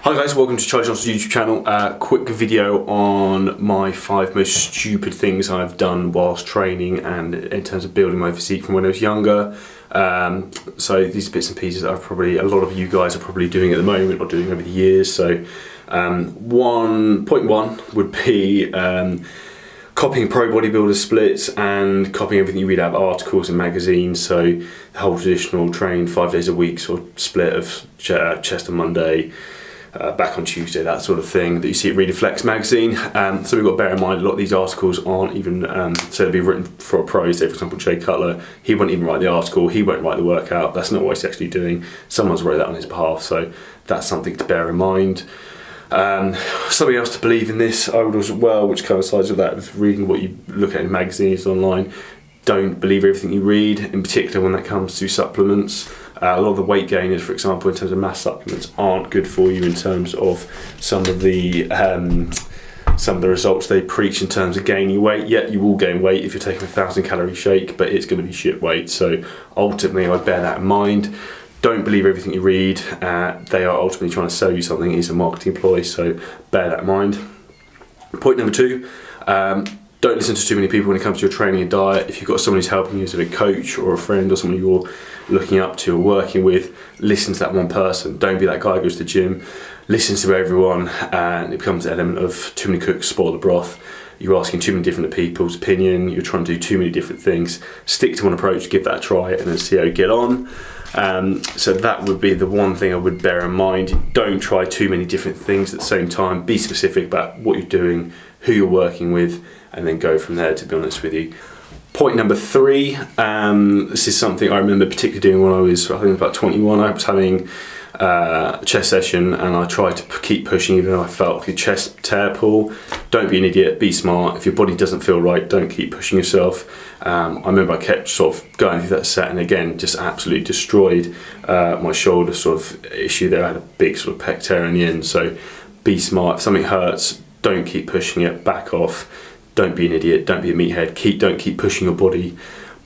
Hi guys, welcome to Charlie Johnson's YouTube channel. Quick video on my 5 most stupid things I've done whilst training and in terms of building my physique from when I was younger. So these are bits and pieces that a lot of you guys are probably doing at the moment or doing over the years. So point one would be copying pro bodybuilder splits and copying everything you read out of articles and magazines. So the whole traditional train 5 days a week sort of split of chest on Monday, back on Tuesday, that sort of thing that you see at Read Flex magazine. So we've got to bear in mind a lot of these articles aren't even, so they'll be written for a pro, say for example Jay Cutler, he won't even write the article, he won't write the workout, that's not what he's actually doing, someone's wrote that on his behalf, so that's something to bear in mind. Something else to believe in this, I would as well, which coincides with that, with reading what you look at in magazines online. Don't believe everything you read, in particular when that comes to supplements. A lot of the weight gainers, for example, in terms of mass supplements, aren't good for you in terms of some of the results they preach in terms of gaining weight. Yet you will gain weight if you're taking a 1,000 calorie shake, but it's going to be shit weight. So ultimately, I bear that in mind. Don't believe everything you read. They are ultimately trying to sell you something. It's a marketing ploy, so bear that in mind. Point number 2. Don't listen to too many people when it comes to your training and diet. If you've got someone who's helping you as a coach or a friend or someone you're looking up to or working with, listen to that one person. Don't be that guy who goes to the gym, listens to everyone, and it becomes an element of too many cooks spoil the broth. You're asking too many different people's opinion, you're trying to do too many different things. Stick to one approach, give that a try, and then see how you get on. So that would be the one thing I would bear in mind. Don't try too many different things at the same time. Be specific about what you're doing, who you're working with, and then go from there, to be honest with you. Point number 3, this is something I remember particularly doing when I was, I think about 21. I was having a chest session and I tried to keep pushing even though I felt like a chest tear pull. Don't be an idiot, be smart. If your body doesn't feel right, don't keep pushing yourself. I remember I kept sort of going through that set and again just absolutely destroyed my shoulder sort of issue there. I had a big sort of pec tear in the end, so be smart. If something hurts, don't keep pushing it, back off. Don't be an idiot, don't be a meathead, don't keep pushing your body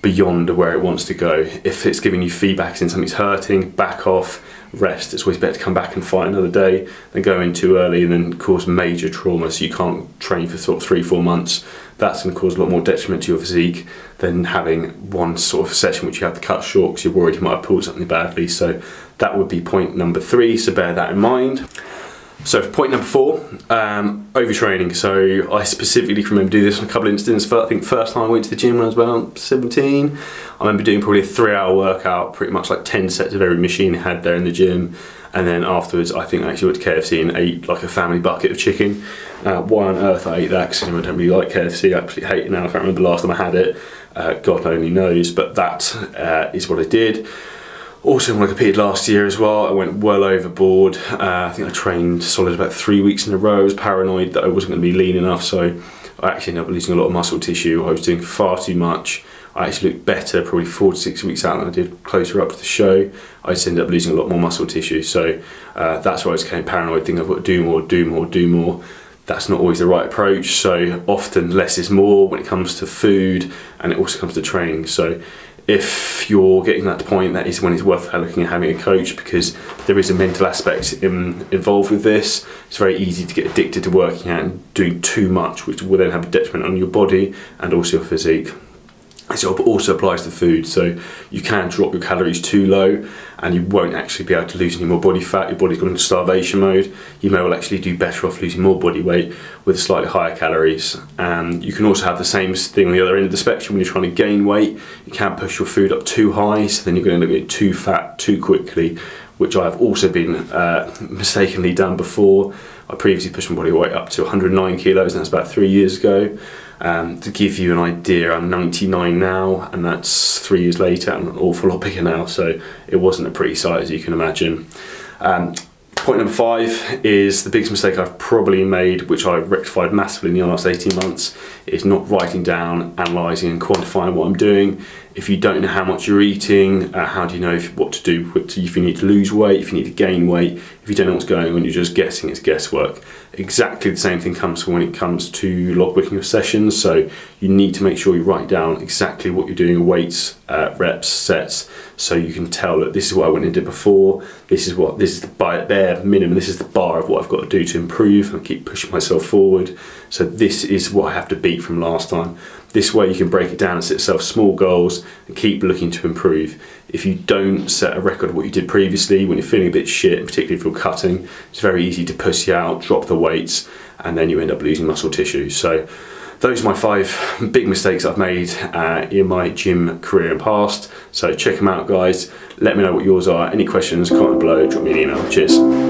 beyond where it wants to go. If it's giving you feedback saying something's hurting, back off, rest. It's always better to come back and fight another day than go in too early and then cause major trauma so you can't train for sort of 3-4 months. That's going to cause a lot more detriment to your physique than having one sort of session which you have to cut short because you're worried you might have pulled something badly. So that would be point number 3, so bear that in mind. So for point number 4, overtraining. So I specifically can remember doing this on a couple of instances. I think first time I went to the gym when I was about 17, I remember doing probably a 3-hour workout, pretty much like 10 sets of every machine I had there in the gym. And then afterwards, I think I actually went to KFC and ate like a family bucket of chicken. Why on earth I ate that? Because I don't really like KFC, I absolutely hate it now. I can't remember the last time I had it. God only knows, but that is what I did. Also, when I competed last year as well, I went well overboard. I think I trained solid about 3 weeks in a row. I was paranoid that I wasn't going to be lean enough, so I actually ended up losing a lot of muscle tissue. I was doing far too much. I actually looked better probably 4 to 6 weeks out than I did closer up to the show. I just ended up losing a lot more muscle tissue, so that's why I became paranoid, thinking I've got to do more, do more, do more. That's not always the right approach, so often less is more when it comes to food, and it also comes to training. So if you're getting that point, that is when it's worth looking at having a coach, because there is a mental aspect involved with this. It's very easy to get addicted to working out and doing too much, which will then have a detriment on your body and also your physique. It also applies to food, so you can drop your calories too low and you won't actually be able to lose any more body fat. Your body's gone into starvation mode. You may well actually do better off losing more body weight with slightly higher calories. You can also have the same thing on the other end of the spectrum when you're trying to gain weight. You can't push your food up too high, so then you're going to end up getting too fat too quickly, which I've also been mistakenly done before. I previously pushed my body weight up to 109 kilos, and that's about 3 years ago. To give you an idea, I'm 99 now, and that's 3 years later. I'm an awful lot bigger now, so it wasn't a pretty sight, as you can imagine. Point number 5 is the biggest mistake I've probably made, which I've rectified massively in the last 18 months, is not writing down, analysing and quantifying what I'm doing. If you don't know how much you're eating, how do you know what to do? If you need to lose weight, if you need to gain weight, if you don't know what's going on, you're just guessing, it's guesswork. Exactly the same thing comes when it comes to logbooking your sessions, so you need to make sure you write down exactly what you're doing, weights, reps, sets, so you can tell that this is what I went and did before, this is the bare minimum, this is the bar of what I've got to do to improve and keep pushing myself forward. So this is what I have to beat from last time. This way you can break it down and set yourself small goals and keep looking to improve. If you don't set a record of what you did previously, when you're feeling a bit shit, particularly if you're cutting, it's very easy to pussy out, drop the weights, and then you end up losing muscle tissue. So those are my 5 big mistakes I've made in my gym career and past. So check them out, guys. Let me know what yours are. Any questions, comment below, drop me an email. Cheers.